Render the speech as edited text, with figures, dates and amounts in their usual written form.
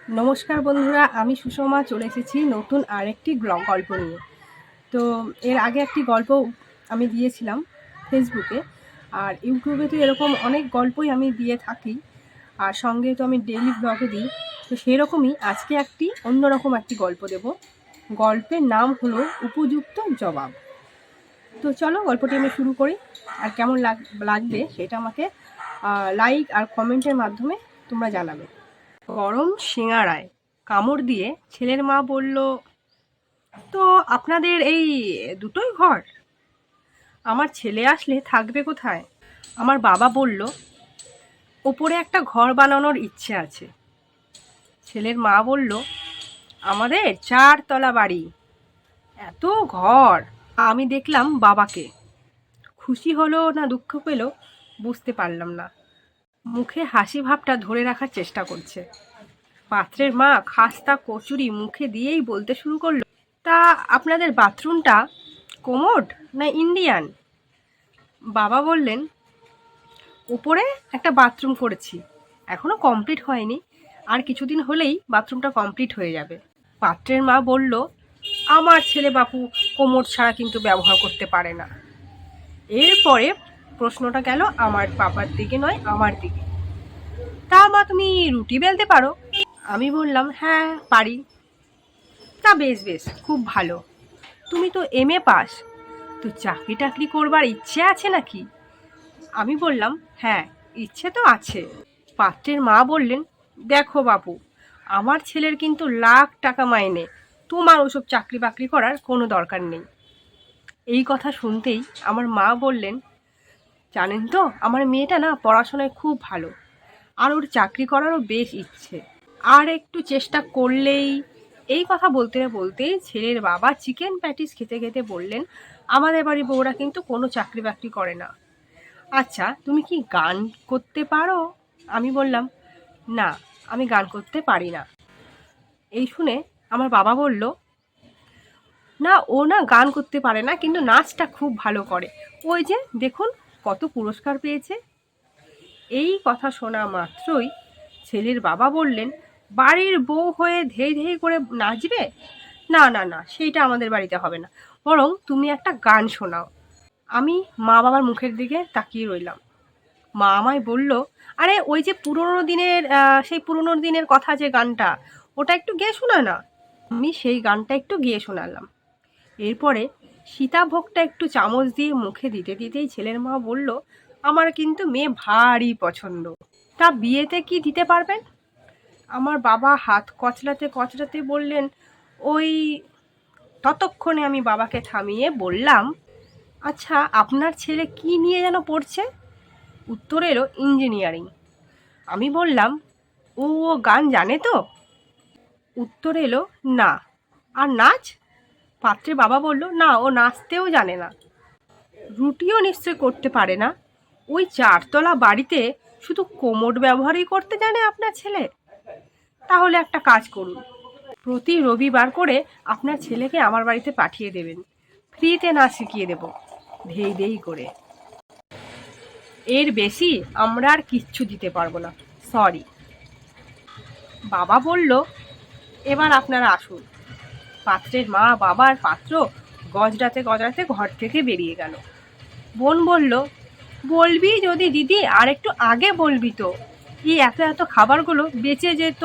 নমস্কার বন্ধুরা, আমি সুষমা চলে এসেছি নতুন আরেকটি গল্প নিয়ে। তো এর আগে একটি গল্প আমি দিয়েছিলাম ফেসবুকে, আর ইউটিউবে তো এরকম অনেক গল্পই আমি দিয়ে থাকি, আর সঙ্গে তো আমি ডেইলি ব্লগে দিই। তো সেরকমই আজকে অন্যরকম একটি গল্প দেব। গল্পের নাম হলো উপযুক্ত জবাব। তো চলো গল্পটি আমি শুরু করি, আর কেমন লাগবে সেটা আমাকে লাইক আর কমেন্টের মাধ্যমে তোমরা জানাবে। গরম সিঙাড়ায় কামড় দিয়ে ছেলের মা বলল, তো আপনাদের এই দুটোই ঘর? আমার ছেলে আসলে থাকবে কোথায়? আমার বাবা বলল, ওপরে একটা ঘর বানানোর ইচ্ছে আছে। ছেলের মা বলল, আমাদের 4 তলা বাড়ি, এত ঘর? আমি দেখলাম বাবাকে, খুশি হলো না দুঃখ পেল বুঝতে পারলাম না। মুখে হাসি ভাবটা ধরে রাখার চেষ্টা করছে। পাত্রের মা খাস্তা কচুরি মুখে দিয়েই বলতে শুরু করলো, তা আপনাদের বাথরুমটা কোমোড না ইন্ডিয়ান? বাবা বললেন, উপরে একটা বাথরুম করেছি, এখনো কমপ্লিট হয়নি, আর কিছুদিন হলেই বাথরুমটা কমপ্লিট হয়ে যাবে। পাত্রের মা বলল, আমার ছেলে বাপু কোমোড ছাড়া কিন্তু ব্যবহার করতে পারে না। এরপরে প্রশ্নটা গেল আমার বাবার দিকে নয়, আমার দিকে। তা মা, তুমি রুটি বেলতে পারো? আমি বললাম, হ্যাঁ পারি। তা বেশ বেশ, খুব ভালো। তুমি তো MA পাস, তো চাকরি টাকরি করবার ইচ্ছে আছে নাকি? আমি বললাম, হ্যাঁ ইচ্ছে তো আছে। পাত্রের মা বললেন, দেখো বাবু, আমার ছেলের কিন্তু লাখ টাকা মাইনে, তোমার ওসব চাকরি বাকরি করার কোনো দরকার নেই। এই কথা শুনতেই আমার মা বললেন, জানেন তো আমার মেয়েটা না পড়াশোনায় খুব ভালো, আর ওর চাকরি করারও বেশ ইচ্ছে, আর একটু চেষ্টা করলেই। এই কথা বলতে বলতেই ছেলের বাবা চিকেন প্যাটিস খেতে খেতে বললেন, আমাদের বাড়ি বউরা কিন্তু কোনো চাকরি বাকরি করে না। আচ্ছা, তুমি কি গান করতে পারো? আমি বললাম, না আমি গান করতে পারি না। এই শুনে আমার বাবা বলল, না ও না গান করতে পারে না, কিন্তু নাচটা খুব ভালো করে, ওই যে দেখুন কত পুরস্কার পেয়েছে। এই কথা শোনা মাত্রই ছেলের বাবা বললেন, বাড়ির বউ হয়ে ধেই ধেই করে নাচবে? না না না, সেইটা আমাদের বাড়িতে হবে না, বরং তুমি একটা গান শোনাও। আমি মা বাবার মুখের দিকে তাকিয়ে রইলাম। মা আমায় বলল, আরে ওই যে সেই পুরনো দিনের কথা যে গানটা, ওটা একটু গেয়ে শোনা না। আমি সেই গানটা একটু গেয়ে শোনালাম। এরপরে সীতাভোগটা একটু চামচ দিয়ে মুখে দিতে দিতেই ছেলের মা বলল, আমার কিন্তু মেয়ে ভারী পছন্দ, তা বিয়েতে কি দিতে পারবেন? আমার বাবা হাত কচলাতে কচলাতে বললেন, ওই। ততক্ষণে আমি বাবাকে থামিয়ে বললাম, আচ্ছা আপনার ছেলে কি নিয়ে যেন পড়ছে? উত্তর এলো, ইঞ্জিনিয়ারিং। আমি বললাম, ও গান জানে তো? উত্তর এলো, না। আর নাচ? পাত্রের বাবা বলল, না ও নাচতেও জানে না। রুটিও নিশ্চয় করতে পারে না। ওই 4 তলা বাড়িতে শুধু কোমোড ব্যবহারই করতে জানে আপনার ছেলে? তাহলে একটা কাজ করুন, প্রতি রবিবার করে আপনার ছেলেকে আমার বাড়িতে পাঠিয়ে দেবেন, ফ্রিতে নাচ শিখিয়ে দেব, ধেই ধেই করে। এর বেশি আমরা আর কিচ্ছু দিতে পারবো না, সরি। বাবা বলল, এবার আপনারা আসুন। পাত্রের মা বাবার পাত্র গজরাতে গজরাতে ঘর থেকে বেরিয়ে গেল। বোন বলল, বলবি যদি দিদি আর একটু আগে বলবি তো, এই এত এত খাবারগুলো বেঁচে যেত।